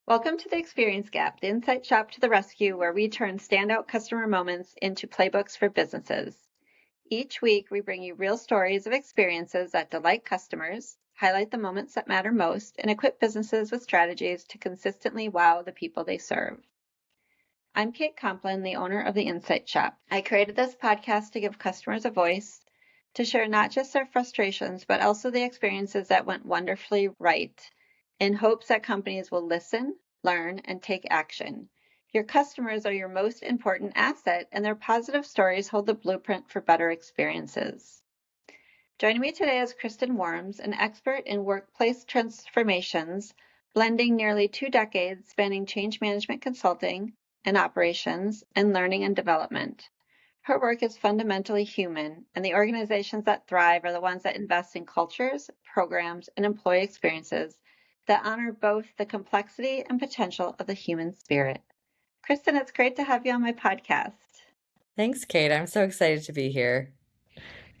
Welcome to the Experience Gap, the insight shop to the rescue, where we turn standout customer moments into playbooks for businesses. Each week, we bring you real stories of experiences that delight customers, highlight the moments that matter most, and equip businesses with strategies to consistently wow the people they serve. I'm Kate Complin, the owner of the Insight Shop. I created this podcast to give customers a voice, to share not just their frustrations, but also the experiences that went wonderfully right, in hopes that companies will listen, learn, and take action. Your customers are your most important asset, and their positive stories hold the blueprint for better experiences. Joining me today is Kristen Worms, an expert in workplace transformations, blending nearly 2 decades spanning change management consulting and operations and learning and development. Her work is fundamentally human, and the organizations that thrive are the ones that invest in cultures, programs, and employee experiences that honor both the complexity and potential of the human spirit. Kristen, it's great to have you on my podcast. Thanks, Kate. I'm so excited to be here.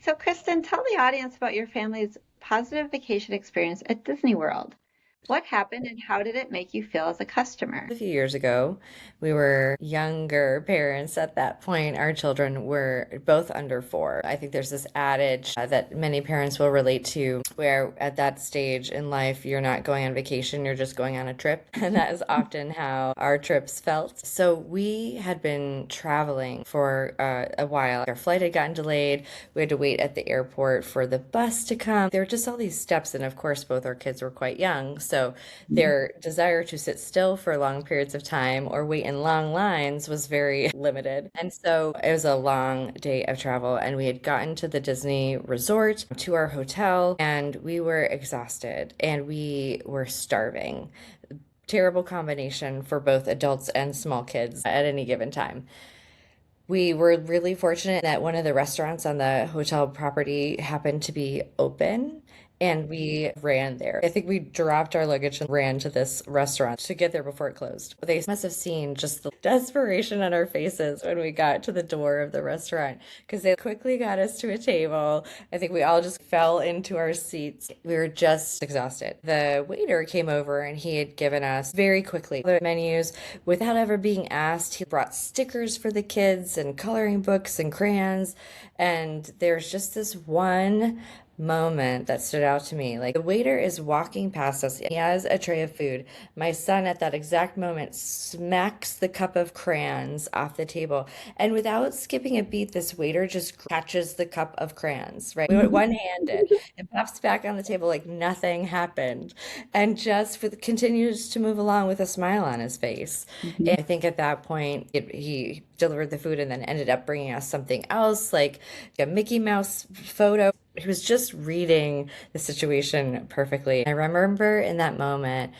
So, Kristen, tell the audience about your family's positive vacation experience at Disney World. What happened and how did it make you feel as a customer? A few years ago, we were younger parents at that point. Our children were both under 4. I think there's this adage that many parents will relate to where at that stage in life, you're not going on vacation, you're just going on a trip. And that is often how our trips felt. So we had been traveling for a while. Our flight had gotten delayed. We had to wait at the airport for the bus to come. There were just all these steps. And of course, both our kids were quite young. So their desire to sit still for long periods of time or wait in long lines was very limited. And so it was a long day of travel, and we had gotten to the Disney resort, to our hotel, and we were exhausted and we were starving. Terrible combination for both adults and small kids at any given time. We were really fortunate that one of the restaurants on the hotel property happened to be open, and we ran there. I think we dropped our luggage and ran to this restaurant to get there before it closed. They must have seen just the desperation on our faces when we got to the door of the restaurant because they quickly got us to a table. I think we all just fell into our seats. We were just exhausted. The waiter came over and he had given us very quickly the menus without ever being asked. He brought stickers for the kids and coloring books and crayons. And there's just this one moment that stood out to me. Like the waiter is walking past us. He has a tray of food. My son at that exact moment smacks the cup of crayons off the table. And without skipping a beat, this waiter just catches the cup of crayons, right? We went one-handed and pops back on the table like nothing happened. And just continues to move along with a smile on his face. And I think at that point, he delivered the food and then ended up bringing us something else, like a Mickey Mouse photo. He was just reading the situation perfectly. I remember in that moment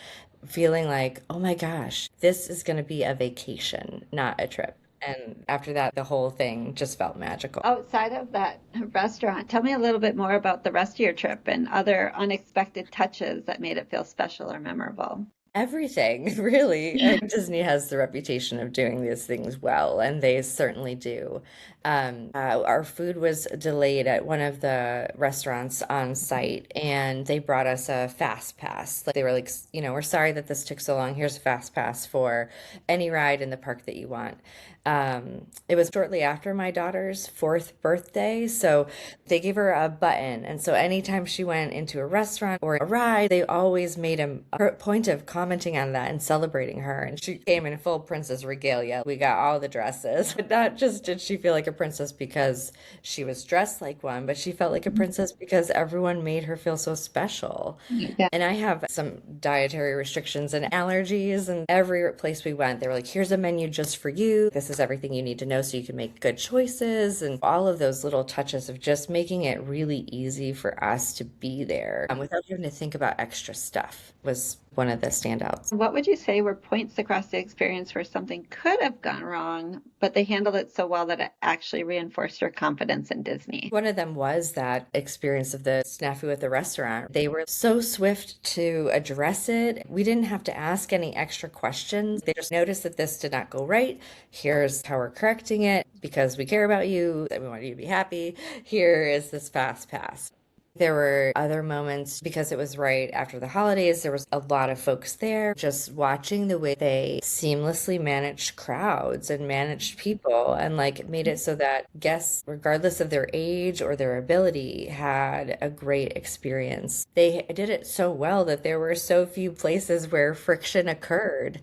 feeling like, oh my gosh, this is going to be a vacation, not a trip. And after that, the whole thing just felt magical. Outside of that restaurant, tell me a little bit more about the rest of your trip and other unexpected touches that made it feel special or memorable. Everything, really. Disney has the reputation of doing these things well, and they certainly do. Our food was delayed at one of the restaurants on site, and they brought us a fast pass. Like they were like, we're sorry that this took so long. Here's a fast pass for any ride in the park that you want. It was shortly after my daughter's 4th birthday, so they gave her a button. And so anytime she went into a restaurant or a ride, they always made a point of commenting on that and celebrating her. And she came in full princess regalia. We got all the dresses. But not just did she feel like a princess because she was dressed like one, but she felt like a princess because everyone made her feel so special. Yeah. And I have some dietary restrictions and allergies, and every place we went, they were like, here's a menu just for you. This is everything you need to know so you can make good choices. And all of those little touches of just making it really easy for us to be there without having to think about extra stuff was one of the standouts. What would you say were points across the experience where something could have gone wrong, but they handled it so well that it actually reinforced your confidence in Disney? One of them was that experience of the snafu at the restaurant. They were so swift to address it. We didn't have to ask any extra questions. They just noticed that this did not go right. Here's how we're correcting it because we care about you, that we want you to be happy. Here is this fast pass. There were other moments because it was right after the holidays. There was a lot of folks there. Just watching the way they seamlessly managed crowds and managed people and like made it so that guests, regardless of their age or their ability, had a great experience. They did it so well that there were so few places where friction occurred.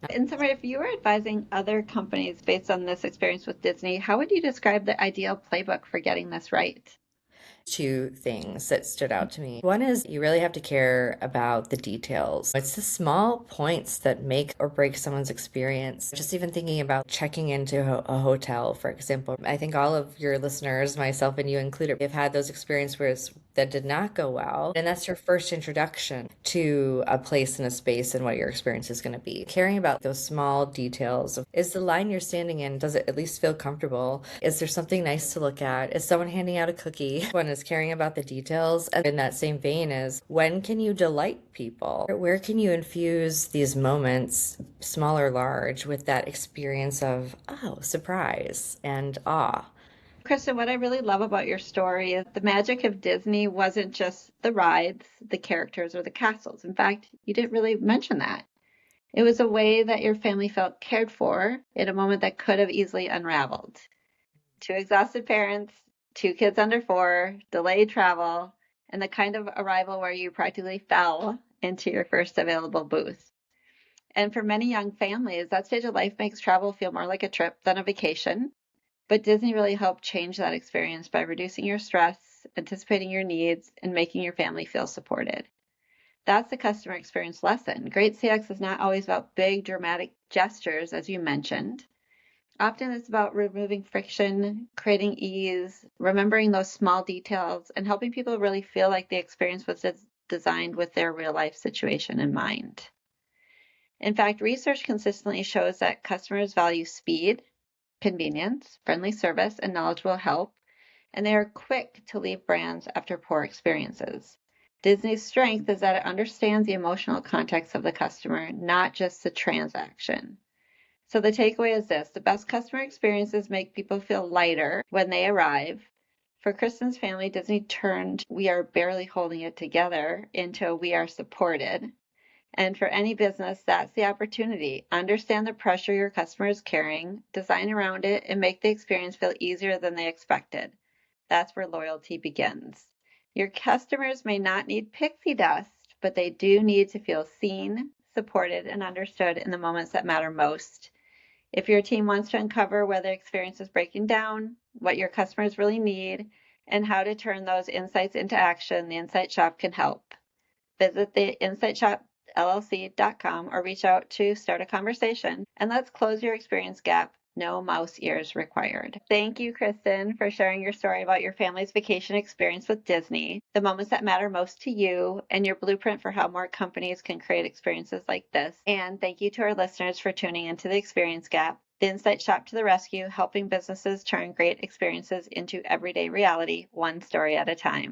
In summary, if you were advising other companies based on this experience with Disney, how would you describe the ideal playbook for getting this right? Two things that stood out to me. One is you really have to care about the details. It's the small points that make or break someone's experience. Just even thinking about checking into a hotel, for example. I think all of your listeners, myself and you included, have had those experiences that did not go well. And that's your first introduction to a place and a space and what your experience is going to be. Caring about those small details. Is the line you're standing in, does it at least feel comfortable? Is there something nice to look at? Is someone handing out a cookie? One is caring about the details. And in that same vein is, when can you delight people? Where can you infuse these moments, small or large, with that experience of, oh, surprise and awe? Kristen, what I really love about your story is the magic of Disney wasn't just the rides, the characters, or the castles. In fact, you didn't really mention that. It was a way that your family felt cared for in a moment that could have easily unraveled. Two exhausted parents, two kids under 4, delayed travel, and the kind of arrival where you practically fell into your first available booth. And for many young families, that stage of life makes travel feel more like a trip than a vacation. But Disney really helped change that experience by reducing your stress, anticipating your needs, and making your family feel supported. That's the customer experience lesson. Great CX is not always about big, dramatic gestures, as you mentioned. Often it's about removing friction, creating ease, remembering those small details, and helping people really feel like the experience was designed with their real life situation in mind. In fact, research consistently shows that customers value speed, convenience, friendly service, and knowledgeable help, and they are quick to leave brands after poor experiences. Disney's strength is that it understands the emotional context of the customer, not just the transaction. So the takeaway is this: the best customer experiences make people feel lighter when they arrive. For Kristen's family, Disney turned "we are barely holding it together" into "we are supported." And for any business, that's the opportunity. Understand the pressure your customer is carrying, design around it, and make the experience feel easier than they expected. That's where loyalty begins. Your customers may not need pixie dust, but they do need to feel seen, supported, and understood in the moments that matter most. If your team wants to uncover where the experience is breaking down, what your customers really need, and how to turn those insights into action, the Insight Shop can help. Visit the insightshopllc.com or reach out to start a conversation, and let's close your experience gap. No mouse ears required. Thank you, Kristen, for sharing your story about your family's vacation experience with Disney, the moments that matter most to you, and your blueprint for how more companies can create experiences like this. And thank you to our listeners for tuning into the Experience Gap. The Insight Shop to the rescue, helping businesses turn great experiences into everyday reality, one story at a time.